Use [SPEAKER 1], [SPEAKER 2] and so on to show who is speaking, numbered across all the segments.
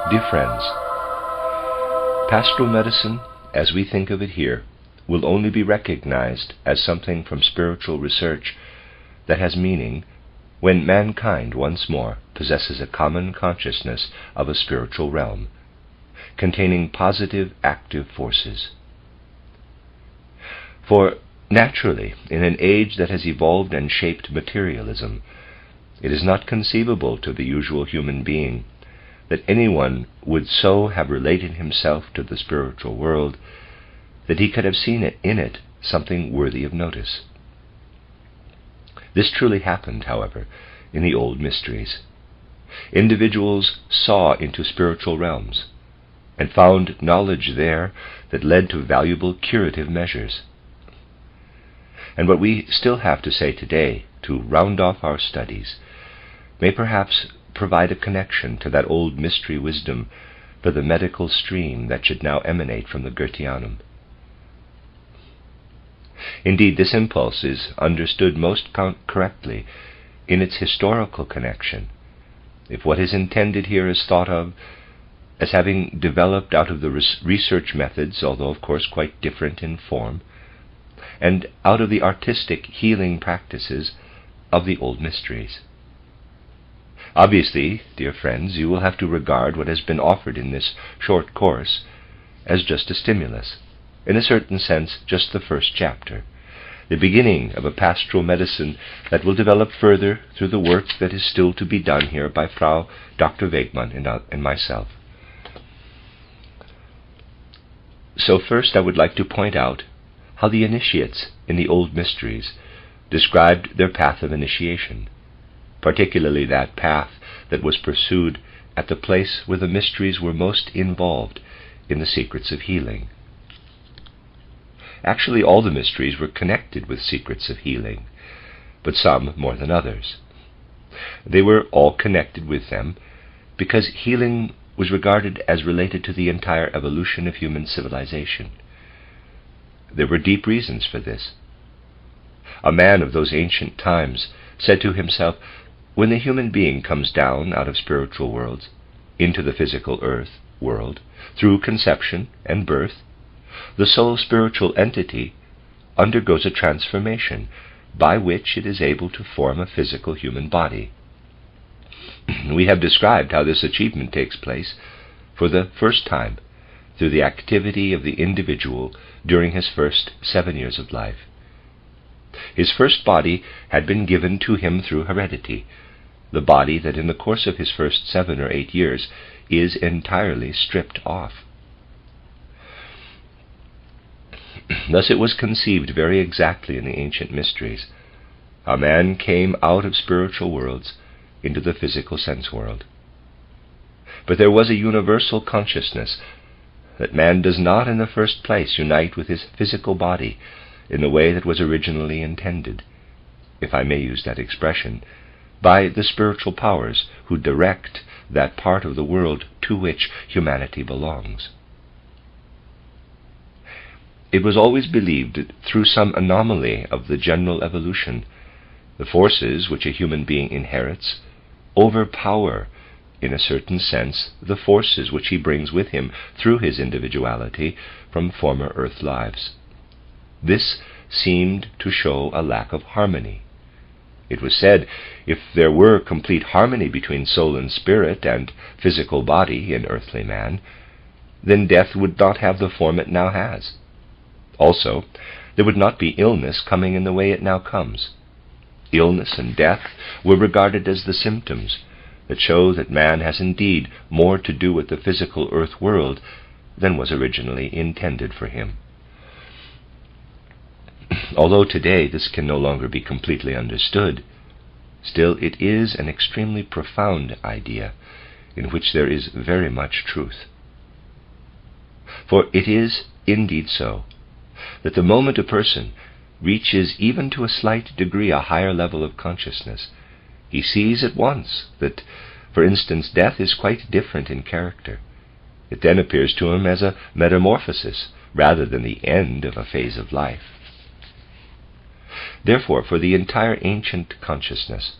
[SPEAKER 1] Dear friends, pastoral medicine, as we think of it here, will only be recognized as something from spiritual research that has meaning when mankind once more possesses a common consciousness of a spiritual realm, containing positive, active forces. For naturally, in an age that has evolved and shaped materialism, it is not conceivable to the usual human being that anyone would so have related himself to the spiritual world that he could have seen in it something worthy of notice. This truly happened, however, in the old mysteries. Individuals saw into spiritual realms and found knowledge there that led to valuable curative measures. And what we still have to say today, to round off our studies, may perhaps provide a connection to that old mystery wisdom for the medical stream that should now emanate from the Goetheanum. Indeed, this impulse is understood most correctly in its historical connection, if what is intended here is thought of as having developed out of the research methods, although of course quite different in form, and out of the artistic healing practices of the old mysteries. Obviously, dear friends, you will have to regard what has been offered in this short course as just a stimulus, in a certain sense just the first chapter, the beginning of a pastoral medicine that will develop further through the work that is still to be done here by Frau Dr. Wegmann and myself. So first I would like to point out how the initiates in the old mysteries described their path of initiation, particularly that path that was pursued at the place where the mysteries were most involved in the secrets of healing. Actually, all the mysteries were connected with secrets of healing, but some more than others. They were all connected with them because healing was regarded as related to the entire evolution of human civilization. There were deep reasons for this. A man of those ancient times said to himself, when the human being comes down out of spiritual worlds into the physical earth world through conception and birth, the sole spiritual entity undergoes a transformation by which it is able to form a physical human body. We have described how this achievement takes place for the first time through the activity of the individual during his first 7 years of life. His first body had been given to him through heredity, the body that in the course of his first 7 or 8 years is entirely stripped off. Thus it was conceived very exactly in the ancient mysteries. A man came out of spiritual worlds into the physical sense world. But there was a universal consciousness that man does not in the first place unite with his physical body in the way that was originally intended, if I may use that expression, by the spiritual powers who direct that part of the world to which humanity belongs. It was always believed that through some anomaly of the general evolution, the forces which a human being inherits overpower, in a certain sense, the forces which he brings with him through his individuality from former earth lives. This seemed to show a lack of harmony. It was said, if there were complete harmony between soul and spirit and physical body in earthly man, then death would not have the form it now has. Also, there would not be illness coming in the way it now comes. Illness and death were regarded as the symptoms that show that man has indeed more to do with the physical earth world than was originally intended for him. Although today this can no longer be completely understood, still it is an extremely profound idea in which there is very much truth. For it is indeed so that the moment a person reaches even to a slight degree a higher level of consciousness, he sees at once that, for instance, death is quite different in character. It then appears to him as a metamorphosis rather than the end of a phase of life. Therefore, for the entire ancient consciousness,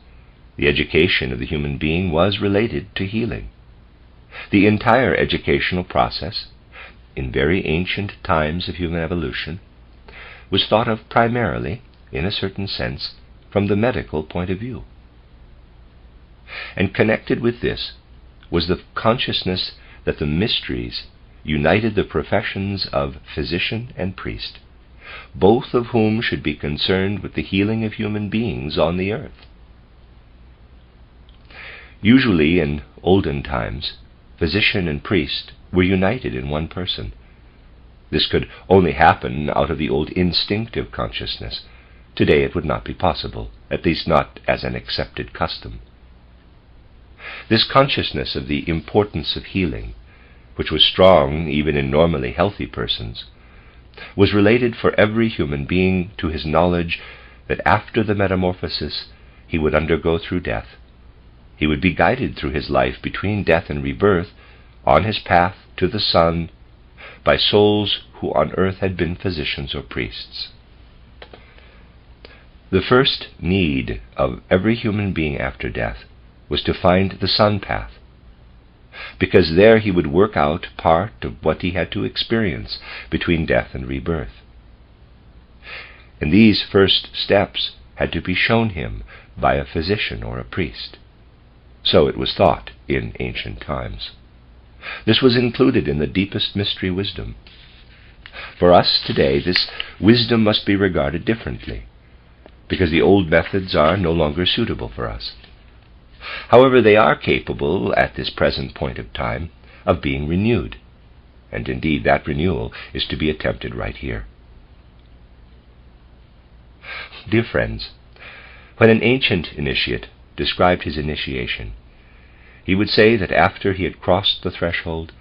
[SPEAKER 1] the education of the human being was related to healing. The entire educational process, in very ancient times of human evolution, was thought of primarily, in a certain sense, from the medical point of view. And connected with this was the consciousness that the mysteries united the professions of physician and priest, both of whom should be concerned with the healing of human beings on the earth. Usually in olden times, physician and priest were united in one person. This could only happen out of the old instinctive consciousness. Today it would not be possible, at least not as an accepted custom. This consciousness of the importance of healing, which was strong even in normally healthy persons, was related for every human being to his knowledge that after the metamorphosis he would undergo through death. He would be guided through his life between death and rebirth on his path to the sun by souls who on earth had been physicians or priests. The first need of every human being after death was to find the sun path, because there he would work out part of what he had to experience between death and rebirth. And these first steps had to be shown him by a physician or a priest. So it was thought in ancient times. This was included in the deepest mystery wisdom. For us today, this wisdom must be regarded differently, because the old methods are no longer suitable for us. However, they are capable, at this present point of time, of being renewed, and indeed that renewal is to be attempted right here. Dear friends, when an ancient initiate described his initiation, he would say that after he had crossed the threshold,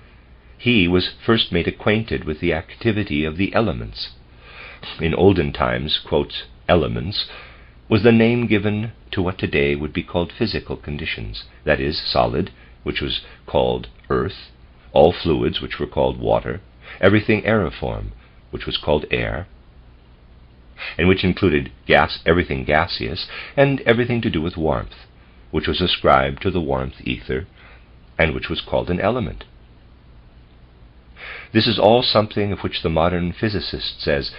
[SPEAKER 1] he was first made acquainted with the activity of the elements. In olden times, quote, elements was the name given to what today would be called physical conditions, that is, solid, which was called earth, all fluids, which were called water, everything aeriform, which was called air, and which included everything gaseous, and everything to do with warmth, which was ascribed to the warmth ether, and which was called an element. This is all something of which the modern physicist says,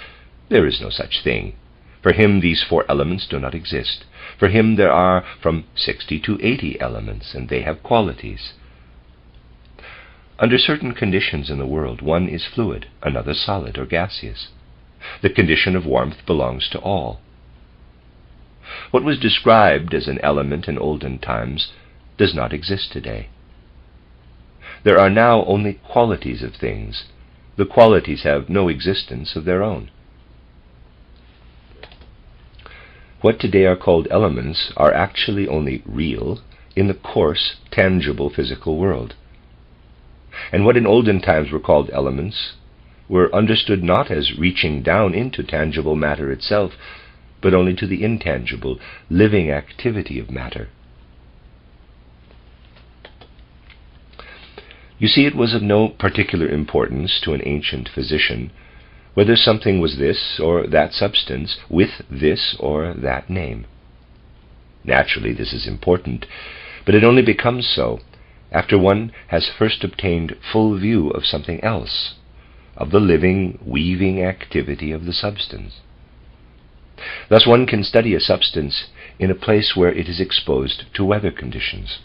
[SPEAKER 1] there is no such thing. For him these 4 elements do not exist. For him there are from 60 to 80 elements, and they have qualities. Under certain conditions in the world, one is fluid, another solid or gaseous. The condition of warmth belongs to all. What was described as an element in olden times does not exist today. There are now only qualities of things. The qualities have no existence of their own. What today are called elements are actually only real in the coarse, tangible physical world. And what in olden times were called elements were understood not as reaching down into tangible matter itself, but only to the intangible, living activity of matter. You see, it was of no particular importance to an ancient physician whether something was this or that substance with this or that name. Naturally, this is important, but it only becomes so after one has first obtained full view of something else, of the living, weaving activity of the substance. Thus one can study a substance in a place where it is exposed to weather conditions.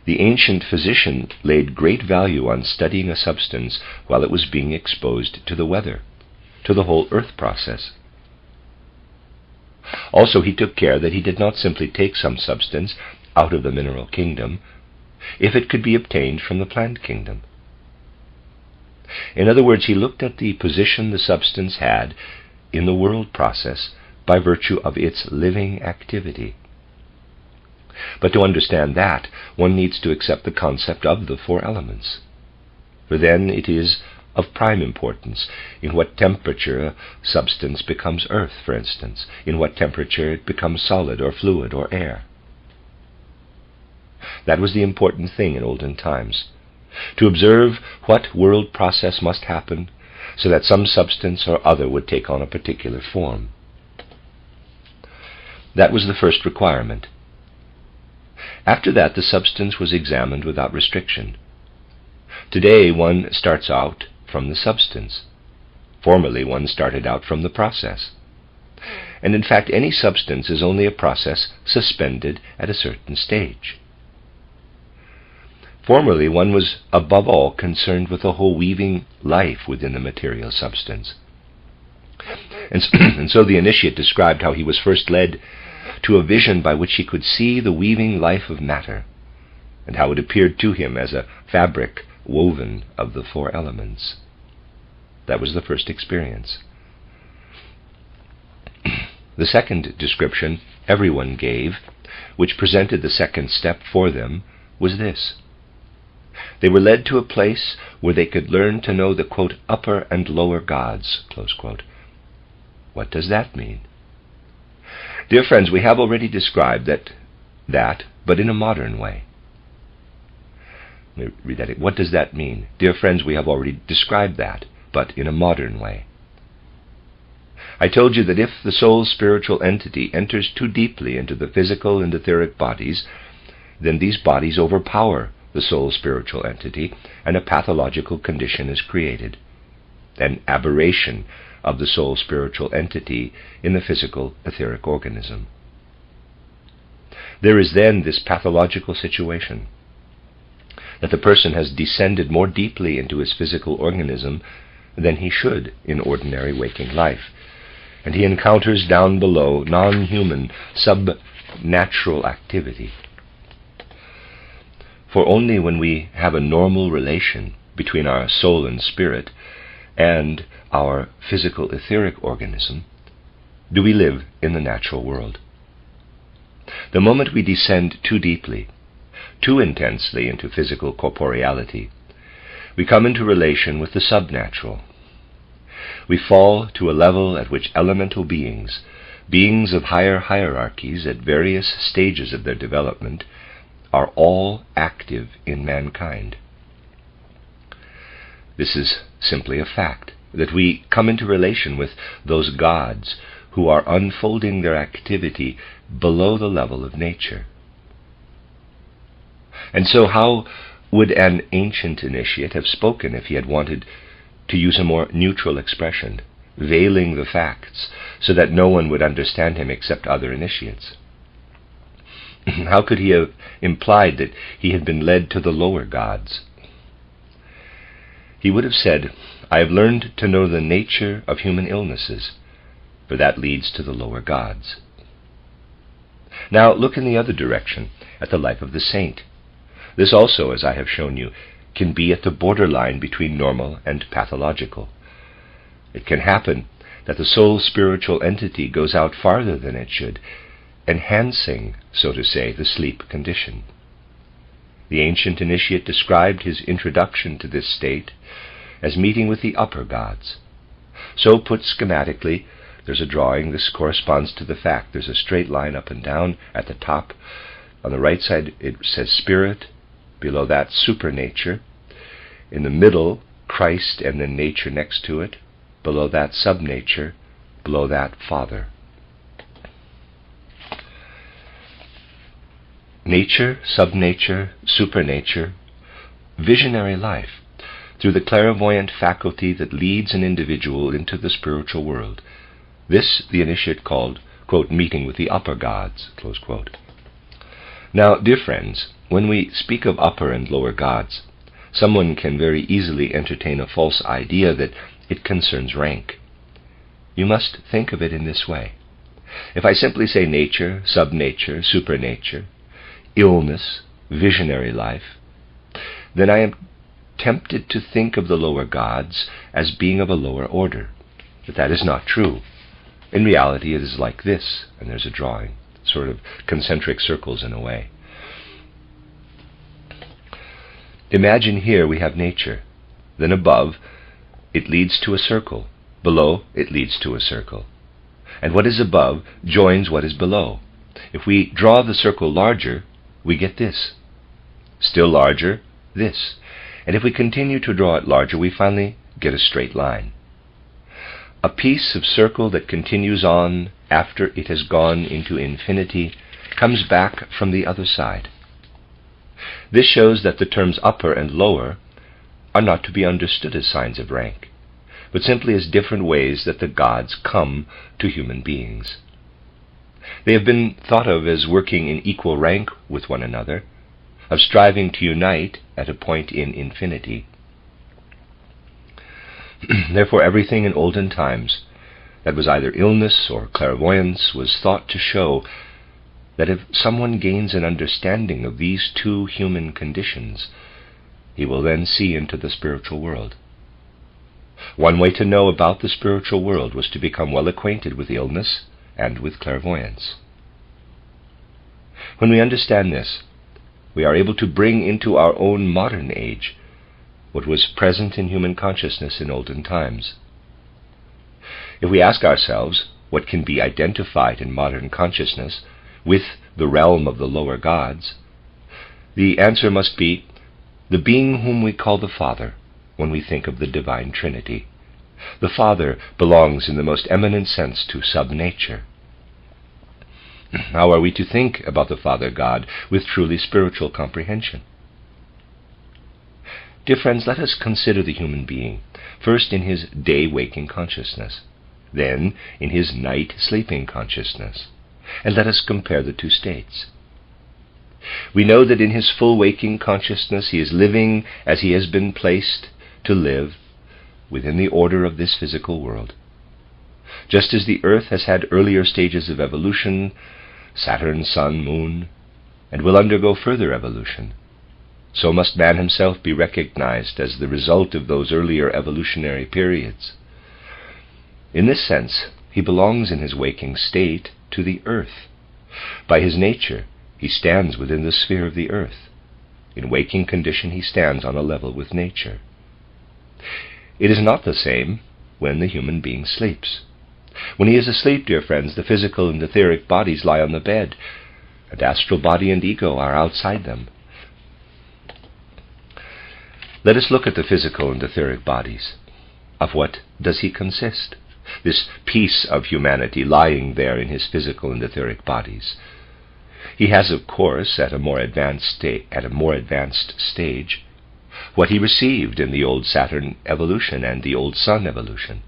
[SPEAKER 1] The ancient physician laid great value on studying a substance while it was being exposed to the weather, to the whole earth process. Also, he took care that he did not simply take some substance out of the mineral kingdom, if it could be obtained from the plant kingdom. In other words, he looked at the position the substance had in the world process by virtue of its living activity. But to understand that, one needs to accept the concept of the 4 elements. For then it is of prime importance in what temperature a substance becomes earth, for instance, in what temperature it becomes solid or fluid or air. That was the important thing in olden times, to observe what world process must happen so that some substance or other would take on a particular form. That was the first requirement. After that, the substance was examined without restriction. Today, one starts out from the substance. Formerly, one started out from the process. And in fact, any substance is only a process suspended at a certain stage. Formerly, one was above all concerned with the whole weaving life within the material substance. And so the initiate described how he was first led to a vision by which he could see the weaving life of matter, and how it appeared to him as a fabric woven of the four elements. That was the first experience. The second description everyone gave, which presented the second step for them, was this. They were led to a place where they could learn to know the, quote, upper and lower gods, close quote. What does that mean? Dear friends, we have already described that, but in a modern way. Let me read that. What does that mean? Dear friends, we have already described that, but in a modern way. I told you that if the soul's spiritual entity enters too deeply into the physical and etheric bodies, then these bodies overpower the soul's spiritual entity, and a pathological condition is created, an aberration of the soul's spiritual entity in the physical etheric organism. There is then this pathological situation, that the person has descended more deeply into his physical organism than he should in ordinary waking life, and he encounters down below non-human, subnatural activity. For only when we have a normal relation between our soul and spirit and our physical etheric organism do we live in the natural world. The moment we descend too deeply, too intensely into physical corporeality, we come into relation with the subnatural. We fall to a level at which elemental beings, beings of higher hierarchies at various stages of their development, are all active in mankind. This is simply a fact, that we come into relation with those gods who are unfolding their activity below the level of nature. And so how would an ancient initiate have spoken if he had wanted to use a more neutral expression, veiling the facts so that no one would understand him except other initiates? How could he have implied that he had been led to the lower gods? He would have said, I have learned to know the nature of human illnesses, for that leads to the lower gods. Now look in the other direction, at the life of the saint. This also, as I have shown you, can be at the borderline between normal and pathological. It can happen that the soul's spiritual entity goes out farther than it should, enhancing, so to say, the sleep condition. The ancient initiate described his introduction to this state as meeting with the upper gods. So put schematically, there's a drawing. This corresponds to the fact. There's a straight line up and down at the top. On the right side it says spirit, below that supernature. In the middle, Christ and then nature next to it. Below that subnature, below that Father. Nature, subnature, supernature, visionary life, through the clairvoyant faculty that leads an individual into the spiritual world. This the initiate called, quote, meeting with the upper gods, close quote. Now, dear friends, when we speak of upper and lower gods, someone can very easily entertain a false idea that it concerns rank. You must think of it in this way. If I simply say nature, subnature, supernature, illness, visionary life, then I am tempted to think of the lower gods as being of a lower order. But that is not true. In reality, it is like this, and there's a drawing, sort of concentric circles in a way. Imagine here we have nature. Then above, it leads to a circle. Below, it leads to a circle. And what is above joins what is below. If we draw the circle larger, we get this. Still larger, this. And if we continue to draw it larger, we finally get a straight line. A piece of circle that continues on after it has gone into infinity comes back from the other side. This shows that the terms upper and lower are not to be understood as signs of rank, but simply as different ways that the gods come to human beings. They have been thought of as working in equal rank with one another, of striving to unite at a point in infinity. Therefore, everything in olden times that was either illness or clairvoyance was thought to show that if someone gains an understanding of these two human conditions, he will then see into the spiritual world. One way to know about the spiritual world was to become well acquainted with illness and with clairvoyance. When we understand this, we are able to bring into our own modern age what was present in human consciousness in olden times. If we ask ourselves what can be identified in modern consciousness with the realm of the lower gods, the answer must be the being whom we call the Father when we think of the Divine Trinity. The Father belongs in the most eminent sense to Subnature. How are we to think about the Father God with truly spiritual comprehension? Dear friends, let us consider the human being, first in his day-waking consciousness, then in his night-sleeping consciousness, and let us compare the two states. We know that in his full waking consciousness he is living as he has been placed to live within the order of this physical world. Just as the earth has had earlier stages of evolution, Saturn, Sun, Moon, and will undergo further evolution, so must man himself be recognized as the result of those earlier evolutionary periods. In this sense, he belongs in his waking state to the earth. By his nature, he stands within the sphere of the earth. In waking condition, he stands on a level with nature. It is not the same when the human being sleeps. When he is asleep, dear friends, the physical and etheric bodies lie on the bed, and astral body and ego are outside them. Let us look at the physical and etheric bodies. Of what does he consist? This piece of humanity lying there in his physical and etheric bodies. He has, of course, at a more advanced stage, what he received in the old Saturn evolution and the old Sun evolution.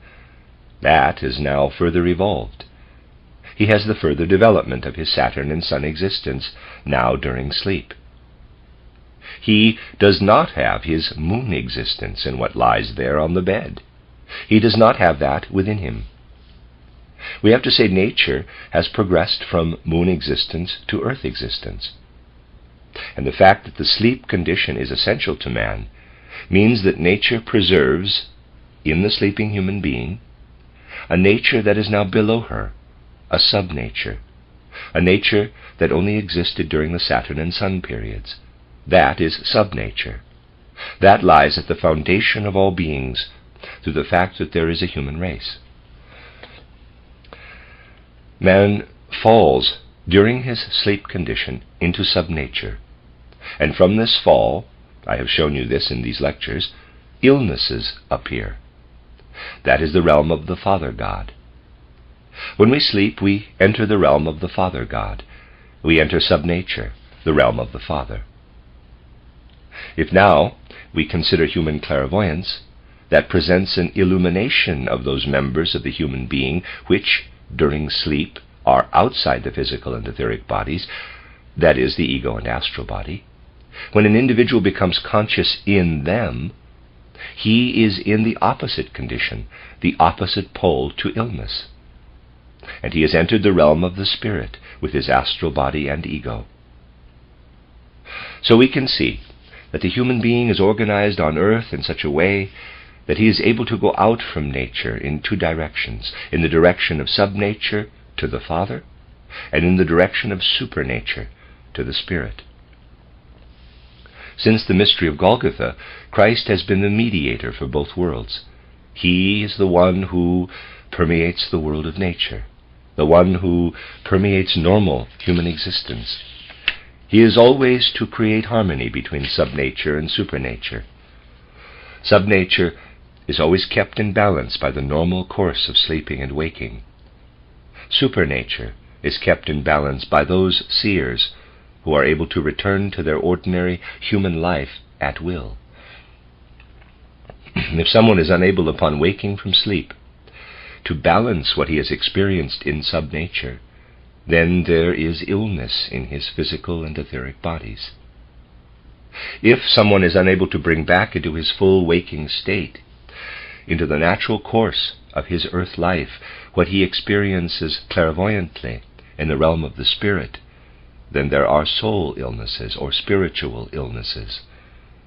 [SPEAKER 1] That is now further evolved. He has the further development of his Saturn and Sun existence now during sleep. He does not have his moon existence in what lies there on the bed. He does not have that within him. We have to say nature has progressed from moon existence to earth existence. And the fact that the sleep condition is essential to man means that nature preserves, in the sleeping human being, a nature that is now below her, a subnature, a nature that only existed during the Saturn and Sun periods. That is subnature. That lies at the foundation of all beings through the fact that there is a human race. Man falls during his sleep condition into subnature, and from this fall, I have shown you this in these lectures, illnesses appear. That is the realm of the Father God. When we sleep, we enter the realm of the Father God. We enter subnature, the realm of the Father. If now we consider human clairvoyance, that presents an illumination of those members of the human being which, during sleep, are outside the physical and etheric bodies, that is, the ego and astral body. When an individual becomes conscious in them, he is in the opposite condition, the opposite pole to illness. And he has entered the realm of the spirit with his astral body and ego. So we can see that the human being is organized on earth in such a way that he is able to go out from nature in two directions, in the direction of subnature to the Father, and in the direction of supernature to the Spirit. Since the mystery of Golgotha, Christ has been the mediator for both worlds. He is the one who permeates the world of nature, the one who permeates normal human existence. He is always to create harmony between subnature and supernature. Subnature is always kept in balance by the normal course of sleeping and waking. Supernature is kept in balance by those seers who are able to return to their ordinary human life at will. If someone is unable upon waking from sleep to balance what he has experienced in subnature, then there is illness in his physical and etheric bodies. If someone is unable to bring back into his full waking state, into the natural course of his earth life, what he experiences clairvoyantly in the realm of the spirit, then there are soul illnesses or spiritual illnesses.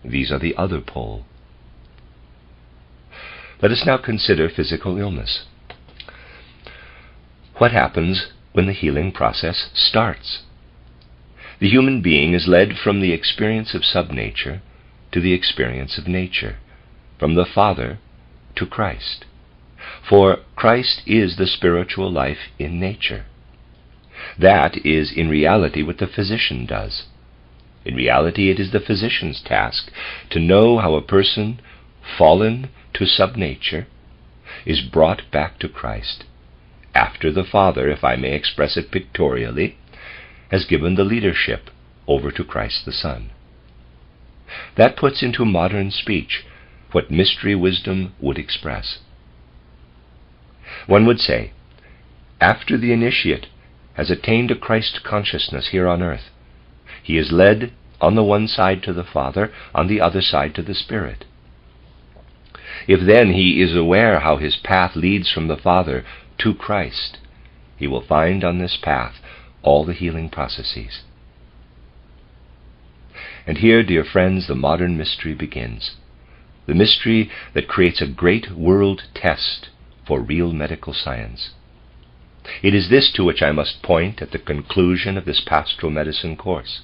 [SPEAKER 1] These are the other pole. Let us now consider physical illness. What happens when the healing process starts? The human being is led from the experience of subnature to the experience of nature, from the Father to Christ. For Christ is the spiritual life in nature. That is in reality what the physician does. In reality, it is the physician's task to know how a person fallen to subnature is brought back to Christ, after the Father, if I may express it pictorially, has given the leadership over to Christ the Son. That puts into modern speech what mystery wisdom would express. One would say, after the initiate has attained a Christ consciousness here on earth, he is led on the one side to the Father, on the other side to the Spirit. If then he is aware how his path leads from the Father to Christ, he will find on this path all the healing processes. And here, dear friends, the modern mystery begins. The mystery that creates a great world test for real medical science. It is this to which I must point at the conclusion of this pastoral medicine course,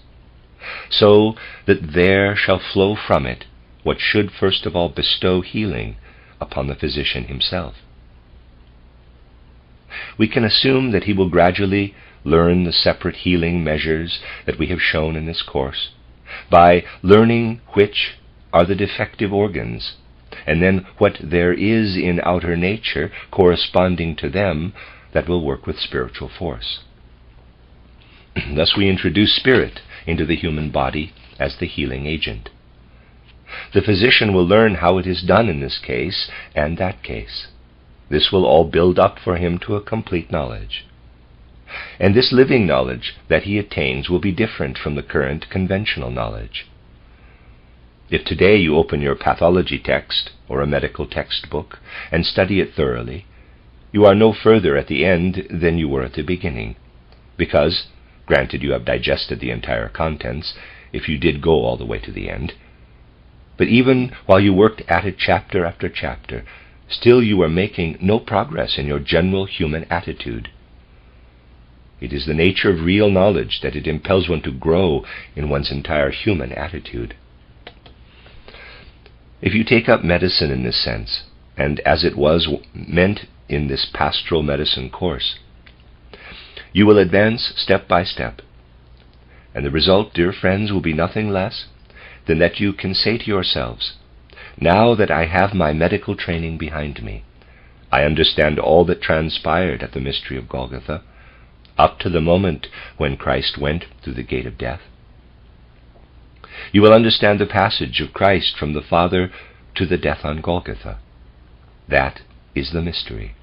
[SPEAKER 1] so that there shall flow from it what should first of all bestow healing upon the physician himself. We can assume that he will gradually learn the separate healing measures that we have shown in this course, by learning which are the defective organs, and then what there is in outer nature corresponding to them that will work with spiritual force. Thus we introduce spirit into the human body as the healing agent. The physician will learn how it is done in this case and that case. This will all build up for him to a complete knowledge. And this living knowledge that he attains will be different from the current conventional knowledge. If today you open your pathology text or a medical textbook and study it thoroughly, you are no further at the end than you were at the beginning, because, granted you have digested the entire contents, if you did go all the way to the end, but even while you worked at it chapter after chapter, still you are making no progress in your general human attitude. It is the nature of real knowledge that it impels one to grow in one's entire human attitude. If you take up medicine in this sense, and as it was meant in this pastoral medicine course, you will advance step by step, and the result, dear friends, will be nothing less than that you can say to yourselves, now that I have my medical training behind me, I understand all that transpired at the mystery of Golgotha, up to the moment when Christ went through the gate of death. You will understand the passage of Christ from the Father to the death on Golgotha. That is the mystery.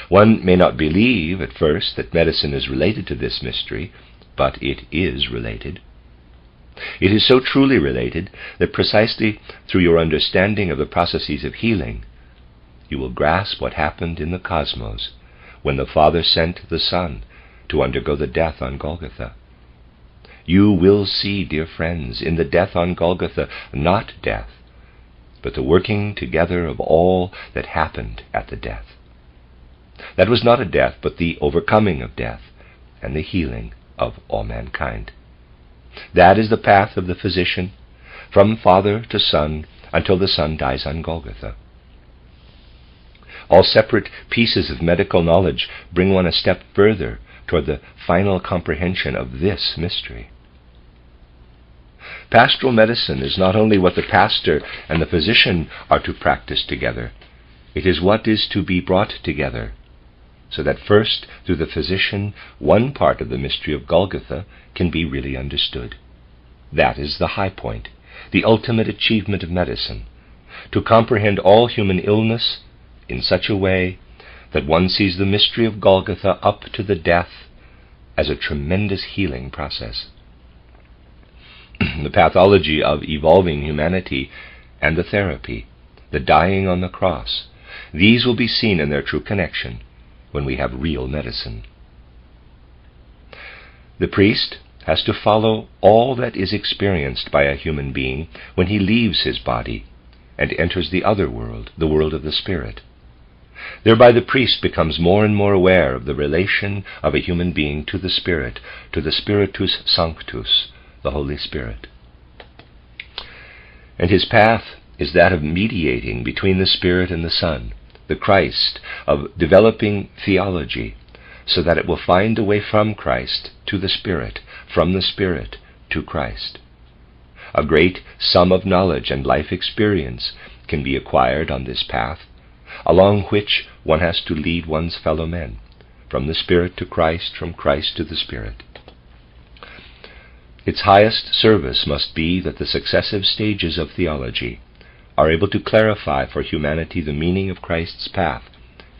[SPEAKER 1] One may not believe at first that medicine is related to this mystery, but it is related. It is so truly related that precisely through your understanding of the processes of healing, you will grasp what happened in the cosmos when the Father sent the Son to undergo the death on Golgotha. You will see, dear friends, in the death on Golgotha, not death, but the working together of all that happened at the death. That was not a death, but the overcoming of death and the healing of all mankind. That is the path of the physician, from Father to Son, until the Son dies on Golgotha. All separate pieces of medical knowledge bring one a step further toward the final comprehension of this mystery. Pastoral medicine is not only what the pastor and the physician are to practice together, it is what is to be brought together so that first, through the physician, one part of the mystery of Golgotha can be really understood. That is the high point, the ultimate achievement of medicine, to comprehend all human illness in such a way that one sees the mystery of Golgotha up to the death as a tremendous healing process. The pathology of evolving humanity and the therapy, the dying on the cross, these will be seen in their true connection when we have real medicine. The priest has to follow all that is experienced by a human being when he leaves his body and enters the other world, the world of the spirit. Thereby the priest becomes more and more aware of the relation of a human being to the Spiritus Sanctus, the Holy Spirit. And his path is that of mediating between the Spirit and the Son, the Christ, of developing theology, so that it will find the way from Christ to the Spirit, from the Spirit to Christ. A great sum of knowledge and life experience can be acquired on this path, along which one has to lead one's fellow men, from the Spirit to Christ, from Christ to the Spirit. Its highest service must be that the successive stages of theology are able to clarify for humanity the meaning of Christ's path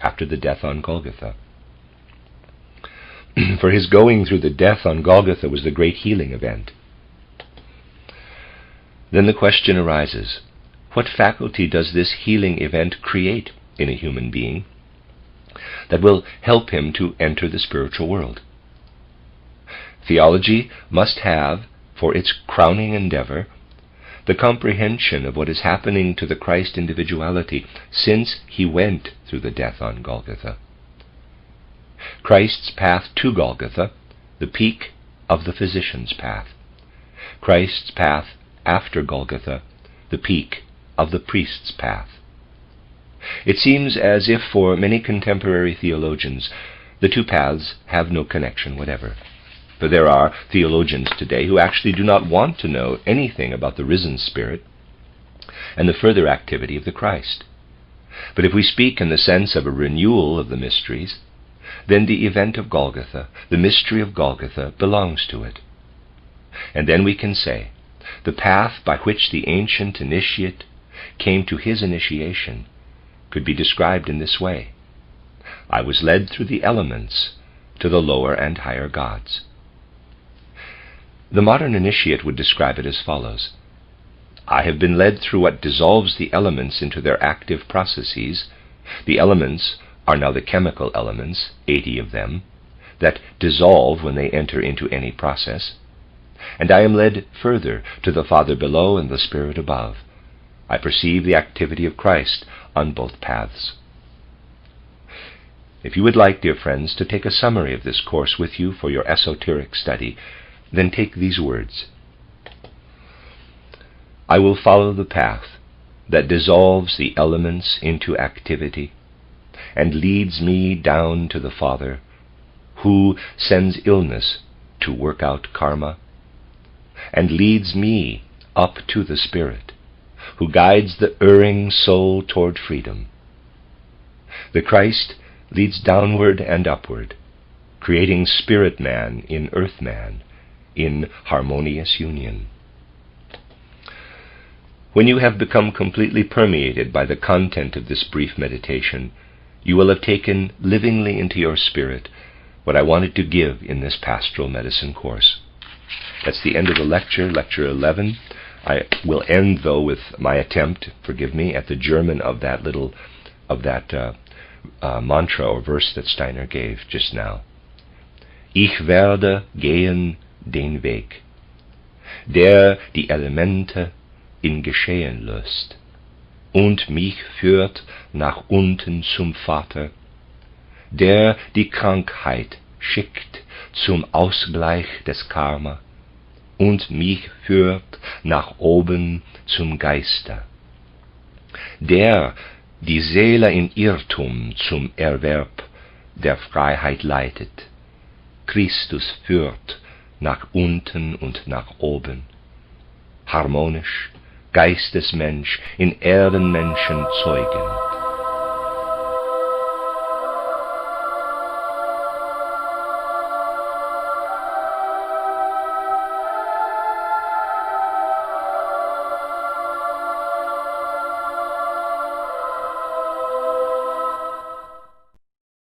[SPEAKER 1] after the death on Golgotha. For his going through the death on Golgotha was the great healing event. Then the question arises, what faculty does this healing event create in a human being that will help him to enter the spiritual world? Theology must have, for its crowning endeavor, the comprehension of what is happening to the Christ individuality since he went through the death on Golgotha. Christ's path to Golgotha, the peak of the physician's path. Christ's path after Golgotha, the peak of the priest's path. It seems as if for many contemporary theologians the two paths have no connection whatever. For there are theologians today who actually do not want to know anything about the risen Spirit and the further activity of the Christ. But if we speak in the sense of a renewal of the mysteries, then the event of Golgotha, the mystery of Golgotha, belongs to it. And then we can say, the path by which the ancient initiate came to his initiation could be described in this way. I was led through the elements to the lower and higher gods. The modern initiate would describe it as follows. I have been led through what dissolves the elements into their active processes. The elements are now the chemical elements, 80 of them, that dissolve when they enter into any process. And I am led further to the Father below and the Spirit above. I perceive the activity of Christ on both paths. If you would like, dear friends, to take a summary of this course with you for your esoteric study, then take these words. I will follow the path that dissolves the elements into activity and leads me down to the Father, who sends illness to work out karma, and leads me up to the Spirit, who guides the erring soul toward freedom. The Christ leads downward and upward, creating spirit man in earth man, in harmonious union. When you have become completely permeated by the content of this brief meditation, you will have taken livingly into your spirit what I wanted to give in this pastoral medicine course. That's the end of the lecture, lecture 11. I will end, though, with my attempt, forgive me, at the German of that mantra or verse that Steiner gave just now. Ich werde gehen den Weg, der die Elemente in Geschehen löst und mich führt nach unten zum Vater, der die Krankheit schickt zum Ausgleich des Karma und mich führt nach oben zum Geiste, der die Seele in Irrtum zum Erwerb der Freiheit leitet. Christus führt nach unten und nach oben, harmonisch, Geistesmensch in Erdenmenschen Zeugen.